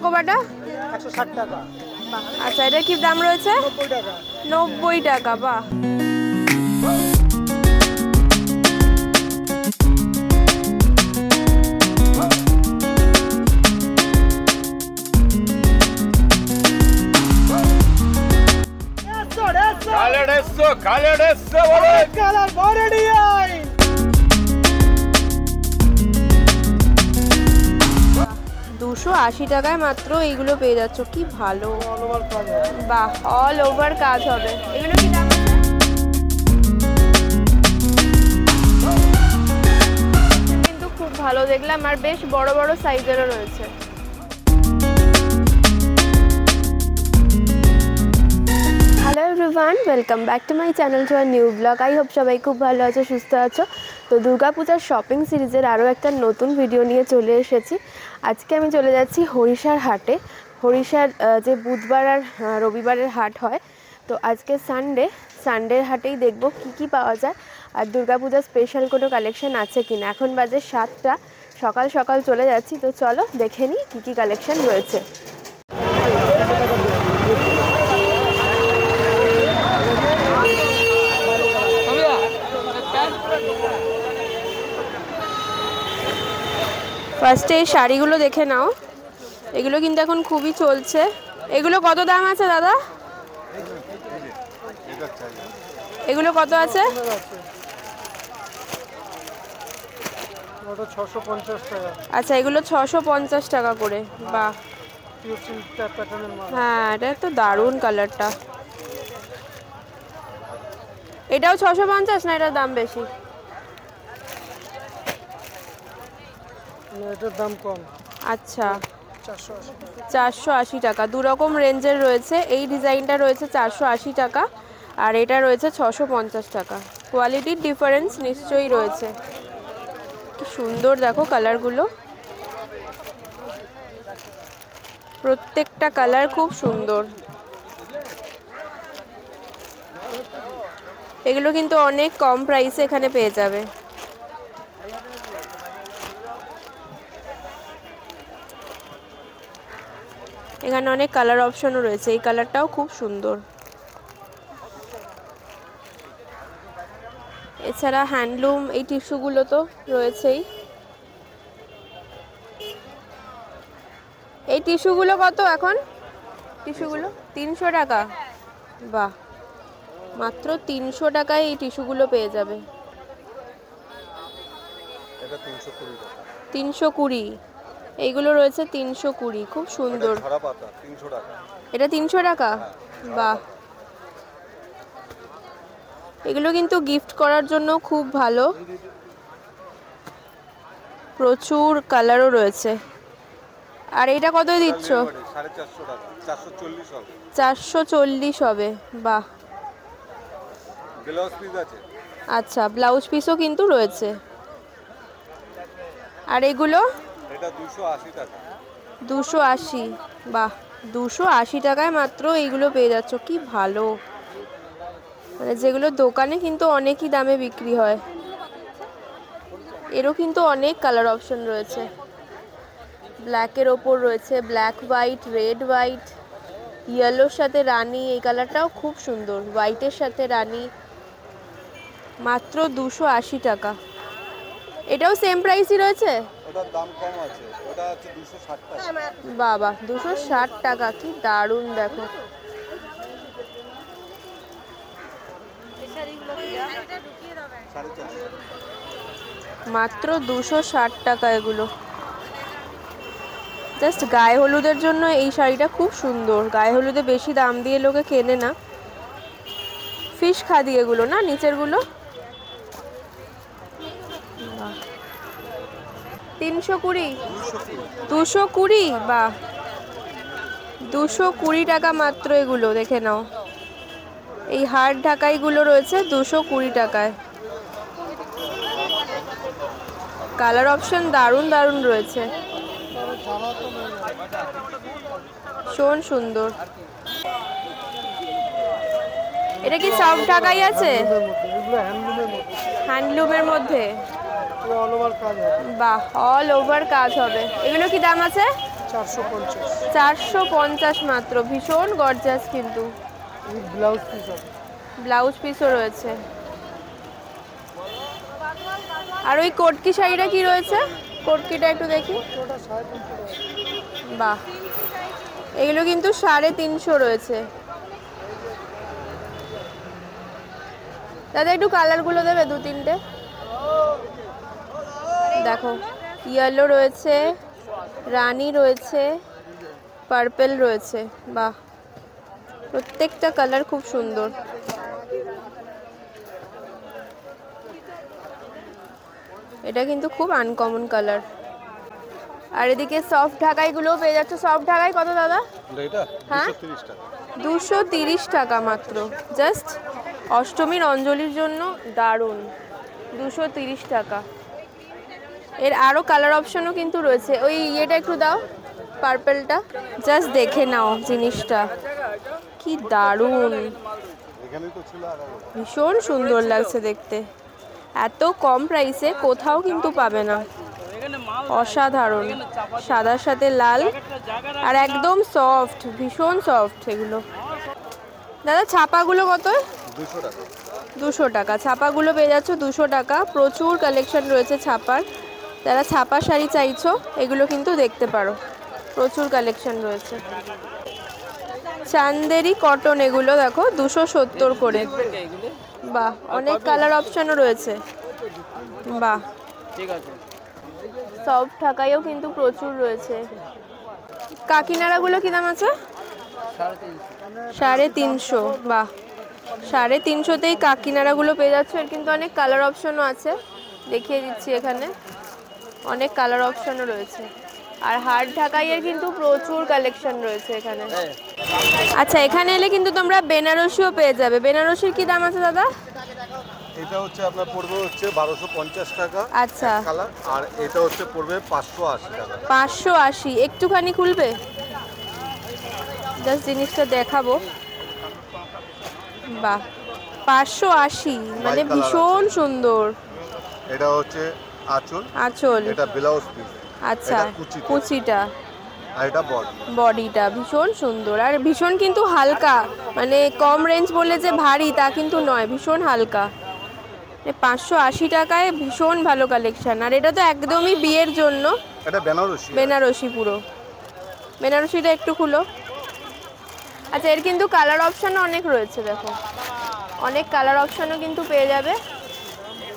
ম্যাকোবাটা 160 টাকা। আচ্ছা, এটা কি দাম রয়েছে? 90 টাকা। 90 টাকা। বাহ, কালার বড় ডিজাইন। 280 টাকায় মাত্র এইগুলো পেয়ে যাচ্ছ, কি ভালো। অলওভার কাজ হবে। বাহ, অল ওভার কাজ হবে। এগুলো কি দাম আছে? কিন্তু খুব ভালো দেখলাম, আর বেশ বড় বড় সাইজেরও রয়েছে। Hello everyone, welcome back to my channel to our new blog. I hope সবাই খুব ভালো আছো, সুস্থ আছো। তো দুর্গাপূজার শপিং সিরিজের আরও একটা নতুন ভিডিও নিয়ে চলে এসেছি। আজকে আমি চলে যাচ্ছি হরিষার হাটে। হরিষার যে বুধবার আর রবিবারের হাট হয়, তো আজকে সানডের হাটেই দেখব কি কি পাওয়া যায় আর দুর্গাপূজার স্পেশাল কোনো কালেকশন আছে কিনা। এখন বাজে 7টা, সকাল সকাল চলে যাচ্ছি। তো চলো দেখে নিই কী কী কালেকশন রয়েছে। ফার্স্টে এই শাড়িগুলো দেখে নাও, এগুলো কিন্তু এখন খুবই চলছে। এগুলো কত দাম আছে দাদা? এগুলো কত আছে? ওটা 650 টাকা। আচ্ছা, এগুলো 650 টাকা করে। বাহ, হ্যাঁ, এটা তো দারুণ কালারটা। এটাও 650 না? এটার দাম বেশি? এটার দাম কম। আচ্ছা, 480। 480 টাকা। দু রকম রেঞ্জের রয়েছে। এই ডিজাইনটা রয়েছে 480 টাকা আর এটা রয়েছে 650 টাকা। কোয়ালিটির ডিফারেন্স নিশ্চয়ই রয়েছে। কি সুন্দর দেখো কালারগুলো, প্রত্যেকটা কালার খুব সুন্দর। এগুলো কিন্তু অনেক কম প্রাইসে এখানে পেয়ে যাবে। এখানে অনেক কালার অপশনও রয়েছে। এই কালারটাও খুব সুন্দর। এছাড়া হ্যান্ডলুম এই টিস্যুগুলো তো রয়েছেই। এই টিস্যুগুলো কত এখন? টিস্যুগুলো 300 টাকা। বাহ, মাত্র 300 টাকায় এই টিস্যুগুলো পেয়ে যাবে। এটা 320 টাকা। 320। এইগুলো রয়েছে 320, খুব সুন্দর। ঝরা পাতা 300 টাকা। এটা 300 টাকা। বাহ, এগুলো কিন্তু গিফট করার জন্য খুব ভালো। প্রচুর কালারও রয়েছে। আর এটা কত দিচ্ছ? 450 টাকা। 440 হবে। 440 হবে। বাহ, ব্লাউজ পিস আছে। আচ্ছা, ব্লাউজ পিসও কিন্তু রয়েছে। আর এগুলো? এটা 280 টাকা। 280। বাহ, 280 টাকায় মাত্র এইগুলো পেয়ে যাচ্ছ, কি ভালো। মানে যেগুলো দোকানে কিন্তু অনেকই দামে বিক্রি হয়। এরও কিন্তু অনেক কালার অপশন রয়েছে। ব্ল্যাকের ওপর রয়েছে ব্ল্যাক হোয়াইট, রেড হোয়াইট, ইয়েলোর সাথে রানী। এই কালারটাও খুব সুন্দর, হোয়াইটের সাথে রানী। মাত্র 280 টাকা। এটাও সেম প্রাইসই রয়েছে? ওটার দাম কম আছে, ওটা হচ্ছে 260 টাকা। বাবা, 260 টাকা, কি দারুণ দেখো। মাত্র 260 টাকা এগুলো। জাস্ট গায়ে হলুদের জন্য এই শাড়িটা খুব সুন্দর। গায়ে হলুদে বেশি দাম দিয়ে লোকে কেনে না। ফিশ খাদি এগুলো না, নিচেরগুলো। 320। 220। বাহ, 220 টাকা মাত্র এগুলো। দেখে নাও, এই হাড় ঢাকাইগুলো রয়েছে 220 টাকায়। কালার অপশন দারুণ দারুণ রয়েছে, ভীষণ সুন্দর। এটা কি সব ঢাকাই আছে? হ্যান্ডলুমের মধ্যে। অল ওভার কাজ হবে। বাহ, অল ওভার কাজ হবে। এগুলো কি দাম আছে? 450 450 মাত্র, ভীষণ গর্জাস কিন্তু। উইথ ব্লাউজ পিস আছে। ব্লাউজ পিসও রয়েছে। আর ওই কোটকি শাড়িটা কি রয়েছে? কোটকিটা একটু দেখি। ওটা 350 টাকা। বাহ, এগুলো কিন্তু 350 রয়েছে। দাদা একটু কালারগুলো দেবে, 2-3টে দেখো। ইয়েলো রয়েছে, রানী রয়েছে, পার্পল রয়েছে। বাহ, প্রত্যেকটা কালার খুব সুন্দর। এটা কিন্তু খুব আনকমন কালার। আর এদিকে সফট ঢাকাইগুলোও পেয়ে যাচ্ছে। সফট ঢাকাই কত দাদা? এটা হ্যাঁ 230 টাকা। 230 টাকা মাত্র। জাস্ট অষ্টমীর অঞ্জলির জন্য দারুণ। 230 টাকা। এর আরও কালার অপশনও কিন্তু রয়েছে। ওই ইয়েটা একটু দাও, পার্পলটা। জাস্ট দেখে নাও জিনিসটা, কি দারুণ, এখানেই তো ছিল আর ভীষণ সুন্দর লাগছে দেখতে। এত কম প্রাইসে কোথাও কিন্তু পাবে না। অসাধারণ, সাদার সাথে লাল, আর একদম সফট, ভীষণ সফট এগুলো। দাদা ছাপাগুলো কত? 200 টাকা। 200 টাকা। ছাপাগুলো পেয়ে যাচ্ছ 200 টাকা। প্রচুর কালেকশন রয়েছে ছাপার। যারা ছাপা শাড়ি চাইছো এগুলো কিন্তু দেখতে পারো, প্রচুর কালেকশন রয়েছে। চান্দেরি কটন এগুলো দেখো 270 করে। বাহ, অনেক কালার অপশনও রয়েছে। বাহ, ঠিক আছে। সফট ঢাকাইও কিন্তু প্রচুর রয়েছে। কাকিনাড়াগুলো কি দাম আছে? 350। বাহ, 350তেই কাকিনাড়াগুলো পেয়ে যাচ্ছে। এর কিন্তু অনেক কালার অপশনও আছে, দেখিয়ে দিচ্ছি এখানে। অনেক কালার অপশনও রয়েছে। আর হার্ড ঢাকাইয়ের কিন্তু প্রচুর কালেকশন রয়েছে এখানে। আচ্ছা, এখানে এলে কিন্তু তোমরা বেনারসিও পেয়ে যাবে। বেনারসির কি দাম আছে দাদা? এটা হচ্ছে আপনার পড়বে হচ্ছে 1250 টাকা। আচ্ছা, কালার। আর এটা হচ্ছে পড়বে 580 টাকা। 580। একটুখানি খুলবে, জাস্ট জিনিসটা দেখাবো। বাহ, 580, মানে ভীষণ সুন্দর। এটা হচ্ছে আঁচল। আঁচল, এটা ব্লাউজ পিস। আচ্ছা, কুচিটা, আর এটা বডি। বডিটা ভীষণ সুন্দর। আর ভীষণ কিন্তু হালকা, মানে কম রেঞ্জ বলে যে ভারী তা কিন্তু নয়, ভীষণ হালকা। 580 টাকায় ভীষণ ভালো কালেকশন। আর এটা তো একদমই বিয়ের জন্য। এটা বেনারসি। বেনারসি পুরো। বেনারসিটা একটু খুলো। আচ্ছা, এর কিন্তু কালার অপশানও অনেক রয়েছে, দেখো অনেক কালার অপশানও কিন্তু পেয়ে যাবে।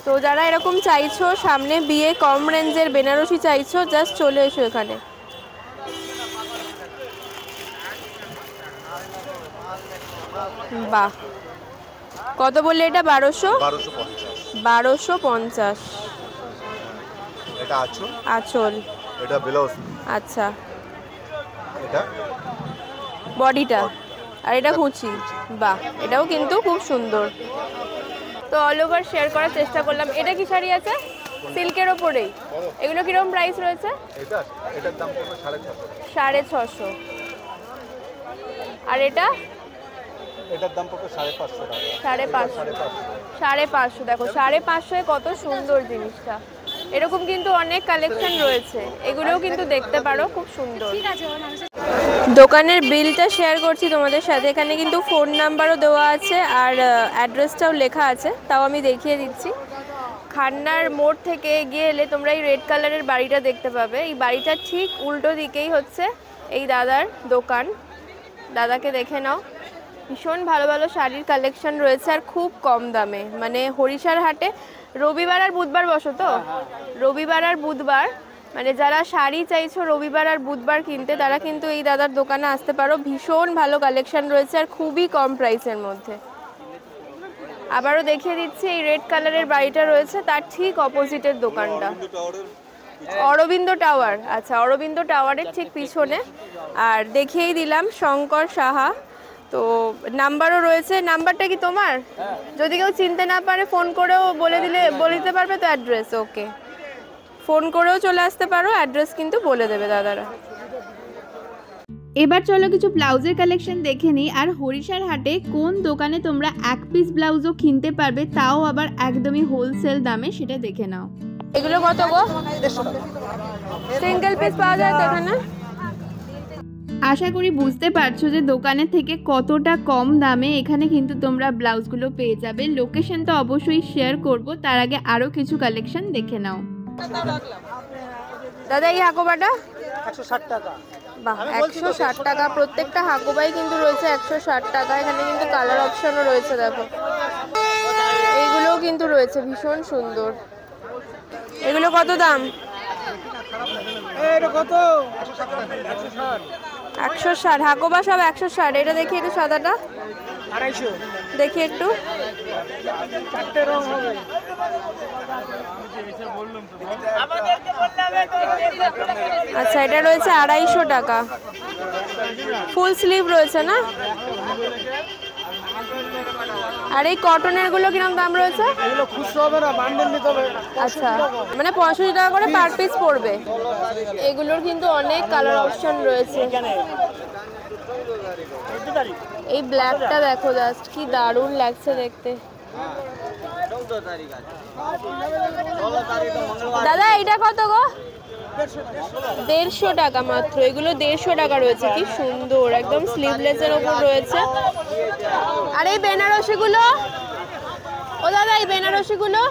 তো যারা এরকম চাইছো, সামনে বিয়ে, কম রেঞ্জের বেনারসি চাইছো, জাস্ট চলে এসো এখানে। বাহ, কত বললে এটা? 1250। এটা আঁচল। আঁচল, এটা ব্লাউজ। আচ্ছা, এটা বডিটা, আর এটা কুচি। বাহ, এটাও কিন্তু খুব সুন্দর। তো অল ওভার শেয়ার করার চেষ্টা করলাম। এটা কি শাড়ি আছে? সিল্কের ওপরেই। এগুলো কিরকম প্রাইস রয়েছে? এটার দাম পড়বে 650। 650। আর এটা? এটার দাম পড়বে 550 টাকা। 550। 550, দেখো 550 কত সুন্দর জিনিসটা। এরকম কিন্তু অনেক কালেকশন রয়েছে, এগুলোও কিন্তু দেখতে পারো, খুব সুন্দর। দোকানের বিলটা শেয়ার করছি তোমাদের সাথে। এখানে কিন্তু ফোন নাম্বারও দেওয়া আছে আর অ্যাড্রেসটাও লেখা আছে, তাও আমি দেখিয়ে দিচ্ছি। খান্নার মোড় থেকে এগিয়ে এলে তোমরা এই রেড কালারের বাড়িটা দেখতে পাবে। এই বাড়িটার ঠিক উল্টো দিকেই হচ্ছে এই দাদার দোকান। দাদাকে দেখে নাও, ভীষণ ভালো ভালো শাড়ির কালেকশন রয়েছে আর খুব কম দামে। মানে হরিশার হাটে রবিবার আর বুধবার বসো তো? রবিবার আর বুধবার, মানে যারা শাড়ি চাইছো রবিবার আর বুধবার কিনতে, তারা কিন্তু এই দাদার দোকানে আসতে পারো। ভীষণ ভালো কালেকশন রয়েছে আর খুবই কম প্রাইসের মধ্যে। আবারও দেখিয়ে দিচ্ছি, এই রেড কালারের বাড়িটা রয়েছে তার ঠিক অপোজিটের দোকানটা, অরবিন্দ টাওয়ার। আচ্ছা, অরবিন্দ টাওয়ারের ঠিক পিছনে। আর দেখিয়েই দিলাম শঙ্কর সাহা। তো নাম্বারও রয়েছে। নাম্বারটা কি তোমার? যদি কেউ চিনতে না পারে ফোন করেও বলে দিতে পারবে তো অ্যাড্রেস? ওকে, ফোন করেও চলে আসতে পারো, অ্যাড্রেস কিন্তু বলে দেবে দাদারা। এবার চলো কিছু ব্লাউজের কালেকশন দেখে নিই। আর হরিশার হাটে কোন দোকানে তোমরা এক পিস ব্লাউজও কিনতে পারবে, তাও আবার একদমই হোলসেল দামে, সেটা দেখে নাও। এগুলো কত গো? সিঙ্গেল পিস পাওয়া যায় তো এখানে? আশা করি বুঝতে পারছো যে দোকানের থেকে কতটা কম দামে এখানে কিন্তু তোমরা ব্লাউজগুলো পেয়ে যাবে। লোকেশন তো অবশ্যই শেয়ার করব, তার আগে আরও কিছু কালেকশন দেখে নাও। দাদা এই হাকোবাটা 160 টাকা। বাহ, 160 টাকা। প্রত্যেকটা হাকোবাই কিন্তু রয়েছে 160 টাকা। এখানে কিন্তু কালার অপশনও রয়েছে, দেখো এইগুলোও কিন্তু রয়েছে, ভীষণ সুন্দর। এগুলো কত দাম? এটা কত? 160। হাকোবা সব 160। এটা দেখি একটু সাদাটা, 250। দেখি একটু। 4টে রং হবে। আচ্ছা, এটা রয়েছে 250 টাকা। ফুল স্লিভ রয়েছে না? আর এই কটনের গুলো কিরকম দাম রয়েছে? এগুলো খুচরো হবে না, বান্ডেল নিতে হবে। আচ্ছা, মানে 65 টাকা করে পার পিস পড়বে। এগুলোর কিন্তু অনেক কালার অপশন রয়েছে। এই ব্ল্যাকটা দেখো, জাস্ট কি দারুণ লাগছে দেখতে। দাদা এটা কত গো? 150 টাকা মাত্র। এগুলো 150 টাকা রয়েছে, কি সুন্দর, একদম স্লিভলেসের ওপর রয়েছে। আর এই বেনারসি গুলো, ও দাদা এই বেনারসি গুলো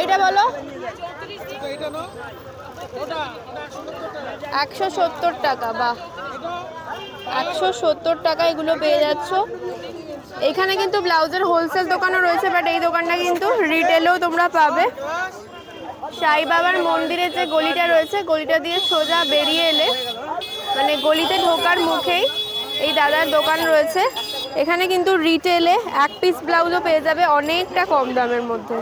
এইটা বলো। 170 টাকা। বাহ, 170 টাকা এগুলো পেয়ে যাচ্ছ। এখানে কিন্তু ব্লাউজের হোলসেল দোকানও রয়েছে, বাট এই দোকানটা কিন্তু রিটেলেও তোমরা পাবে। সাই বাবার মন্দিরের যে গলিটা রয়েছে, গলিটা দিয়ে সোজা বেরিয়ে এলে মানে গলিতে ঢোকার মুখেই এই দাদার দোকান রয়েছে। এখানে কিন্তু রিটেলে 1 পিস ব্লাউজও পেয়ে যাবে অনেকটা কম দামের মধ্যে।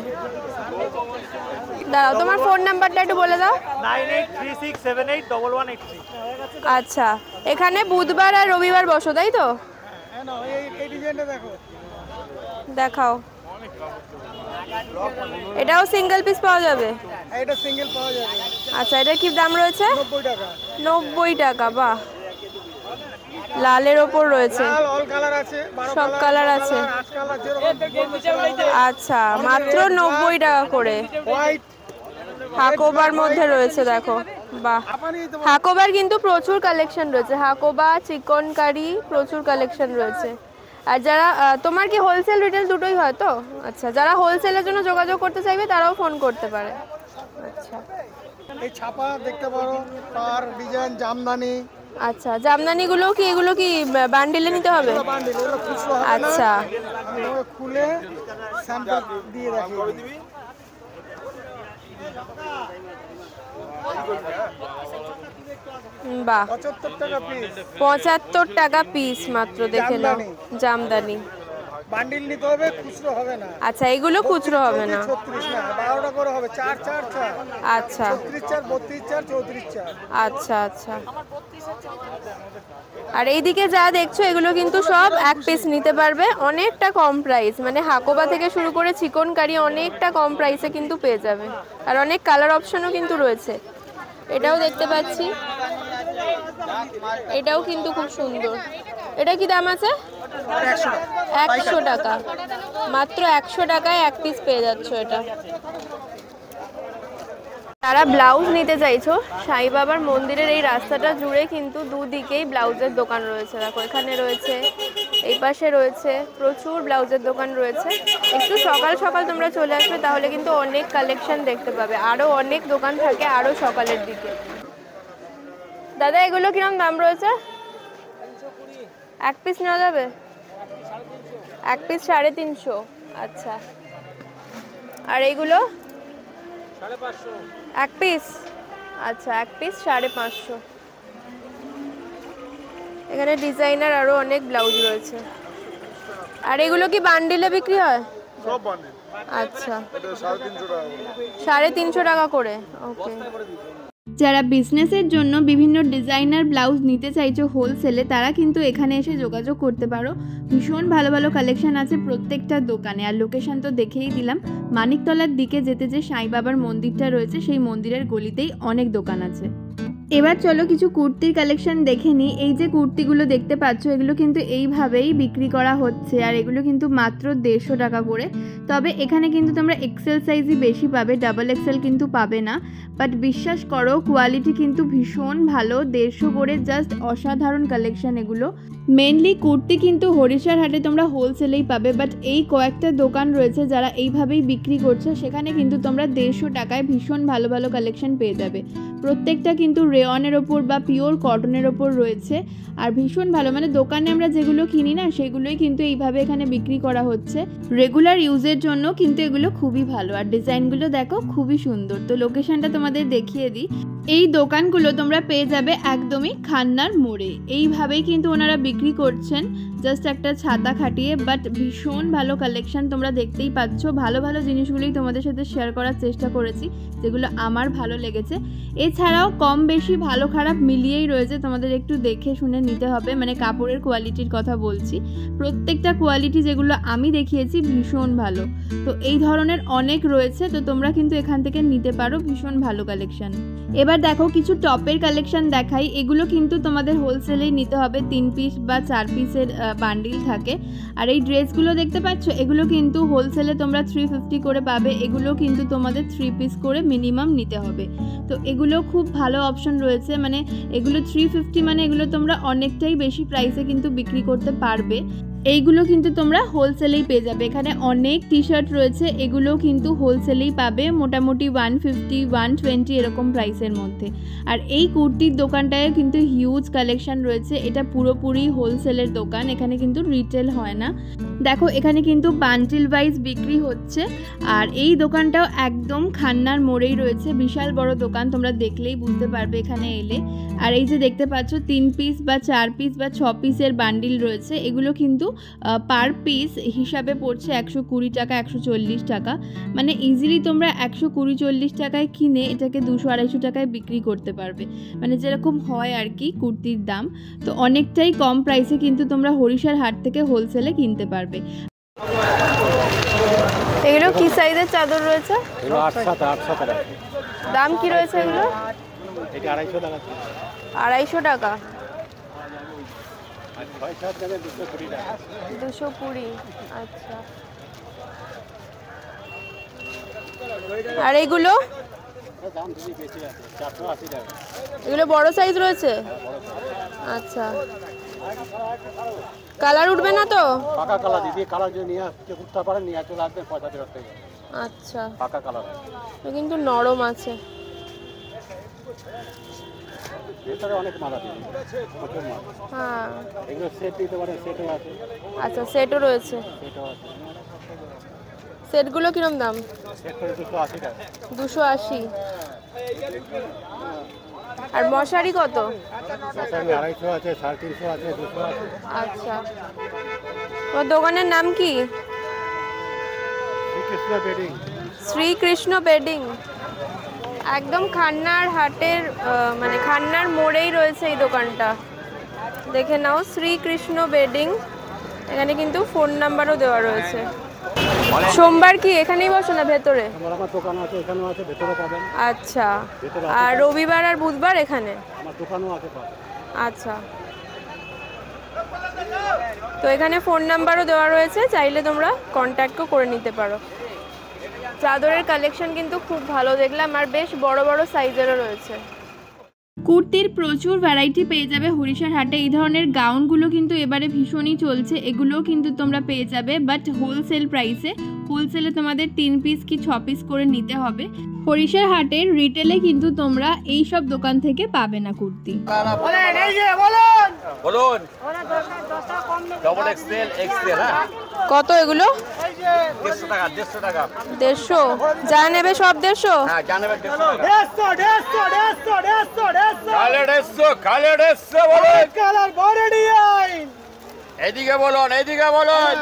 দাও তোমার ফোন নাম্বারটা একটু বলে দাও। 9836781183। আচ্ছা, এখানে বুধবার আর রবিবার বসো, তাই তো? হ্যাঁ না, এই ডিজাইনটা দেখো। দেখাও। এটাও সিঙ্গেল পিস পাওয়া যাবে? এটা সিঙ্গেল পাওয়া যাবে। আচ্ছা, এটা কি দাম রয়েছে? 90 টাকা। 90 টাকা। বাহ, লালের ওপর রয়েছে, লাল অল কালার আছে, 12 সব কালার আছে। 8 কালার যেরকম। আচ্ছা, মাত্র 90 টাকা করে। হোয়াইট হাকোবার মধ্যে রয়েছে, দেখো। বাহ, হাকোবার কিন্তু প্রচুর কালেকশন রয়েছে। হাকোবা, চিকনকারি, প্রচুর কালেকশন রয়েছে। আর যারা তোমার কি হোলসেল রিটেল দুটোই হয় তো? আচ্ছা, যারা হোলসেলের জন্য যোগাযোগ করতে চাইবে তারাও ফোন করতে পারে। আচ্ছা, এই ছাপা দেখতে পারো, পার ডিজাইন, জামদানি। আচ্ছা, জামদানিগুলো কি এগুলো কি বান্ডিলে নিতে হবে? বান্ডিল, এগুলো খুচরো হবে না। আচ্ছা, আমি তোমাকে খুলে স্যাম্পল দিয়ে রাখি। বাহ, 75 টাকা পিস। 75 টাকা পিস মাত্র। দেখে নাও, জামদানি। বান্ডিল নিতে হবে, খুচরো হবে না। আচ্ছা, এগুলো খুচরো হবে না। 36 না, 12টা করে হবে। 4 4 4। আচ্ছা 36 4, 32 4, 34 4। আচ্ছা আচ্ছা। আর এইদিকে যা দেখছো এগুলো কিন্তু সব 1 পিস নিতে পারবে, অনেকটা কম প্রাইস। মানে হাকোবা থেকে শুরু করে চিকনকারি অনেকটা কম প্রাইসে কিন্তু পেয়ে যাবে। আর অনেক কালার অপশনও কিন্তু রয়েছে। এটাও দেখতে পাচ্ছি, এটাও কিন্তু খুব সুন্দর। এটা কি দাম আছে? 100 টাকা মাত্র। 100 টাকায় 1 পিস পেয়ে যাচ্ছ এটা। যারা ব্লাউজ নিতে চাইছো, সাই বাবার মন্দিরের এই রাস্তাটা জুড়ে কিন্তু দুদিকেই ব্লাউজের দোকান রয়েছে। দেখো, এখানে রয়েছে, এই পাশে রয়েছে, প্রচুর ব্লাউজের দোকান রয়েছে। একটু সকাল সকাল তোমরা চলে আসবে, তাহলে কিন্তু অনেক কালেকশন দেখতে পাবে। আরও অনেক দোকান থাকে আরও সকালের দিকে। দাদা এগুলো কিরকম দাম রয়েছে? 1 পিস নেওয়া যাবে? 1 পিস 350। আচ্ছা, আর এইগুলো 1 পিস? আচ্ছা, 1 পিস 550। এখানে ডিজাইনার আরো অনেক ব্লাউজ রয়েছে। আর এগুলো কি বান্ডিলে বিক্রি হয়? সব বান্ডিল। আচ্ছা, এটা 350 টাকা করে। 350 টাকা করে। ওকে। যারা বিজনেসের জন্য বিভিন্ন ডিজাইনার ব্লাউজ নিতে চাইছো হোলসেলে, তারা কিন্তু এখানে এসে যোগাযোগ করতে পারো। ভীষণ ভালো ভালো কালেকশন আছে প্রত্যেকটা দোকানে। আর লোকেশন তো দেখেই দিলাম, মানিকতলার দিকে যেতে যে সাই বাবার মন্দিরটা রয়েছে, সেই মন্দিরের গলিতেই অনেক দোকান আছে। এবার চলো কিছু কুর্তির কালেকশন দেখে নিই। এই যে কুর্তিগুলো দেখতে পাচ্ছ এগুলো কিন্তু এইভাবেই বিক্রি করা হচ্ছে, আর এগুলো কিন্তু মাত্র 150 টাকা করে। তবে এখানে কিন্তু তোমরা এক্সেল সাইজই বেশি পাবে, ডাবল এক্সেল কিন্তু পাবে না। বাট বিশ্বাস করো কোয়ালিটি কিন্তু ভীষণ ভালো, 150 করে, জাস্ট অসাধারণ কালেকশন এগুলো। মেনলি কুর্তি কিন্তু হরিশার হাটে তোমরা হোলসেলেই পাবে, বাট এই কয়েকটা দোকান রয়েছে যারা এইভাবেই বিক্রি করছে, সেখানে কিন্তু তোমরা 150 টাকায় ভীষণ ভালো ভালো কালেকশন পেয়ে যাবে। প্রত্যেকটা কিন্তু রেয়নের ওপর বা পিওর কটনের ওপর রয়েছে, আর ভীষণ ভালো, মানে দোকানে আমরা যেগুলো কিনি না সেগুলোই কিন্তু এইভাবে এখানে বিক্রি করা হচ্ছে। রেগুলার ইউজের জন্য কিন্তু এগুলো খুবই ভালো, আর ডিজাইনগুলো দেখো খুবই সুন্দর। তো লোকেশনটা তোমাদের দেখিয়ে দিই। এই দোকানগুলো তোমরা পেয়ে যাবে একদমই খান্নার মোড়ে। এইভাবেই কিন্তু ওনারা বিক্রি করছেন, জাস্ট একটা ছাতা খাটিয়ে। বাট ভীষণ ভালো কালেকশন, তোমরা দেখতেই পাচ্ছ। ভালো ভালো জিনিসগুলোই তোমাদের সাথে শেয়ার করার চেষ্টা করেছি, যেগুলো আমার ভালো লেগেছে। এছাড়াও কম বেশি ভালো খারাপ মিলিয়েই রয়েছে, তোমাদের একটু দেখে শুনে নিতে হবে। মানে কাপড়ের কোয়ালিটির কথা বলছি, প্রত্যেকটা কোয়ালিটি যেগুলো আমি দেখিয়েছি ভীষণ ভালো। তো এই ধরনের অনেক রয়েছে, তো তোমরা কিন্তু এখান থেকে নিতে পারো, ভীষণ ভালো কালেকশন। এবার দেখো কিছু টপের কালেকশন দেখাই। এগুলো কিন্তু তোমাদের হোলসেলেই নিতে হবে, 3 পিস বা 4 পিসের বান্ডিল থাকে। আর এই ড্রেসগুলো দেখতে পাচ্ছ এগুলো কিন্তু হোলসেলে তোমরা 350 করে পাবে, এগুলো কিন্তু তোমাদের 3 পিস করে মিনিমাম নিতে হবে। তো এগুলো খুব ভালো অপশন রয়েছে, মানে এগুলো 350, মানে এগুলো তোমরা অনেকটাই বেশি প্রাইসে কিন্তু বিক্রি করতে পারবে। এইগুলো কিন্তু তোমরা হোলসেলেই পেয়ে যাবে। এখানে অনেক টি শার্ট রয়েছে, এগুলো কিন্তু হোলসেলেই পাবে, মোটামুটি 150 120 এরকম প্রাইসের মধ্যে। আর এই কুর্তির দোকানটায় কিন্তু হিউজ কালেকশন রয়েছে, এটা পুরোপুরি হোলসেলের দোকান, এখানে কিন্তু রিটেল হয় না। দেখো এখানে কিন্তু বান্ডিল ওয়াইজ বিক্রি হচ্ছে। আর এই দোকানটাও একদম খান্নার মোড়েই রয়েছে, বিশাল বড় দোকান, তোমরা দেখলেই বুঝতে পারবে এখানে এলে। আর এই যে দেখতে পাচ্ছ 3 পিস বা 4 পিস বা 6 পিসের বান্ডিল রয়েছে, এগুলো কিন্তু পার পিস হিসাবে পড়ছে 120 টাকা 140 টাকা। মানে ইজিলি তোমরা 120-140 টাকায় কিনে এটাকে 200-250 টাকায় বিক্রি করতে পারবে, মানে যেরকম হয় আর কি কুর্তির দাম। তো অনেকটাই কম প্রাইসে কিন্তু তোমরা হরিশার হাট থেকে হোলসেলে কিনতে পারবে। এগুলো কি সাইজের চাদর রয়েছে? এগুলো 800 টাকা। দাম কি রয়েছে এগুলো? এটা 250 টাকা। 250 টাকা, আর 6-7 টাকা 220 টাকা। 220, আচ্ছা। আর এগুলো? দাম বেশি আছে, 480 টাকা। এগুলো বড় সাইজ রয়েছে? আচ্ছা, কালার উঠবে না তো? পাকা কালার দিদি, কালার যদি নিয়ে আসতে উঠতে পারেন নিয়ে চলে আসবেন 75 টাকা। আচ্ছা, পাকা কালার কিন্তু নরম আছে। ভেতরে অনেক মাল আছে, প্রচুর মাল। হ্যাঁ, এগুলো সেট দিতে পারেন, সেটও আছে। আচ্ছা, সেটও রয়েছে। সেটও আছে। সেটগুলো কিরম দাম? সেট করে 280 টাকা। 280। আর মশারি কত? মশারি 250 আছে, 350 আছে, 200 আছে। আচ্ছা, তোমার দোকানের নাম কি? শ্রীকৃষ্ণ বেডিং। শ্রীকৃষ্ণ বেডিং, একদম খান্নার হাটের মানে খান্নার মোড়েই রয়েছে এই দোকানটা, দেখে নাও, শ্রীকৃষ্ণ বেডিং। এখানে কিন্তু ফোন নাম্বারও দেওয়া রয়েছে। সোমবার কি এখানেই বসো না ভেতরে? আমার দোকান আছে, এখানেও আছে, ভেতরে পাবেন। আচ্ছা, আর রবিবার আর বুধবার এখানে? আমার দোকানও আছে পাবেন। আচ্ছা, তো এখানে ফোন নাম্বারও দেওয়া রয়েছে, চাইলে তোমরা কন্ট্যাক্টও করে নিতে পারো। চাদরের কালেকশন কিন্তু খুব ভালো দেখলাম, আর বেশ বড় বড় সাইজেরও রয়েছে। কুর্তির প্রচুর ভ্যারাইটি পেয়ে যাবে হরিশার হাটে। এই ধরনের গাউনগুলো কিন্তু এবারে ভীষণই চলছে, এগুলোও কিন্তু তোমরা পেয়ে যাবে, বাট হোলসেল প্রাইসে। হোলসেলে তোমাদের 3 পিস কি 6 পিস করে নিতে হবে। হরিশার হাটের রিটেলে কিন্তু তোমরা এই সব দোকান থেকে পাবে না কুর্তি। বলুন ডবল এক্সেল এক্সেল। হ্যাঁ, কত এগুলো? 150 টাকা। 150 টাকা। 150? যা নেবে সব 150? হ্যাঁ, জানেবেন 150 টাকা। খালে 150 বলুন। কালার বড় ডিজাইন। এদিকে বলুন, এদিকে বলুন।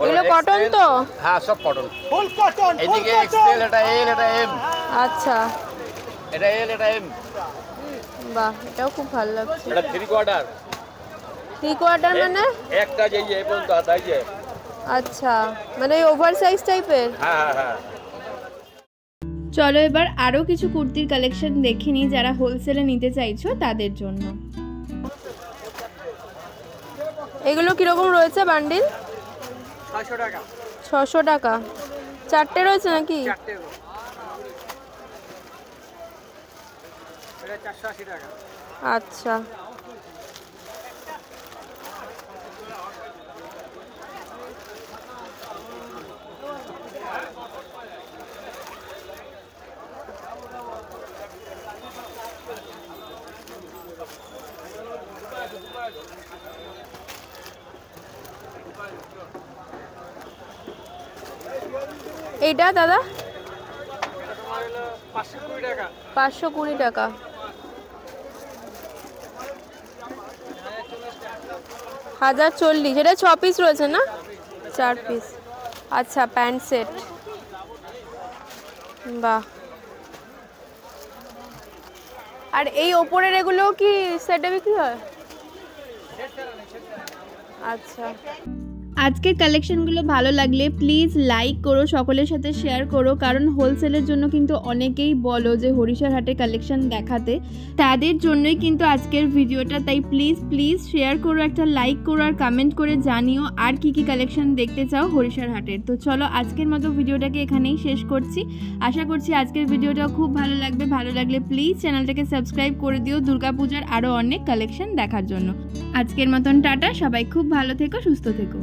এগুলো কটন তো? হ্যাঁ সব কটন। ফুল কটন, ফুল এদিকে কটন। এক্সেল, এটা এল, এটা এম, আচ্ছা, এটা এল, এটা এম, বাহ, এটাও খুব ভালো লাগছে। এটা 3/4। 3/4 মানে? একটা যেই এই পর্যন্ত আদাই যায়। আচ্ছা, মানে ওভার সাইজ টাইপের। হ্যাঁ হ্যাঁ হ্যাঁ। চলো এবার আরও কিছু কুর্তির কালেকশন দেখে নিই যারা হোলসেলে নিতে চাইছো তাদের জন্য। এগুলো কিরকম রয়েছে বান্ডিল? 600 টাকা। 600 টাকা। 4টে রয়েছে নাকি? 4টে। এটা 480 টাকা। আচ্ছা, এইটা দাদা? এটা তোমার হলো 520 টাকা। 520 টাকা। হাজার 40। এটা 6 পিস রয়েছে না? 4 পিস। আচ্ছা, প্যান্ট সেট। বাহ। আর এই ওপরের এগুলো কি সেটে বিক্রি হয়? আচ্ছা, আজকের কালেকশনগুলো ভালো লাগলে প্লিজ লাইক করো, সকলের সাথে শেয়ার করো, কারণ হোলসেলের জন্য কিন্তু অনেকেই বলো যে হরিশার হাটে কালেকশন দেখাতে, তাদের জন্যই কিন্তু আজকের ভিডিওটা। তাই প্লিজ প্লিজ শেয়ার করো, একটা লাইক করো আর কমেন্ট করে জানিও আর কি কি কালেকশন দেখতে চাও হরিশার হাটের। তো চলো আজকের মতো ভিডিওটাকে এখানেই শেষ করছি। আশা করছি আজকের ভিডিওটা খুব ভালো লাগবে। ভালো লাগলে প্লিজ চ্যানেলটাকে সাবস্ক্রাইব করে দিও দুর্গাপূজার আরও অনেক কালেকশন দেখার জন্য। আজকের মতন টাটা, সবাই খুব ভালো থেকো, সুস্থ থেকো।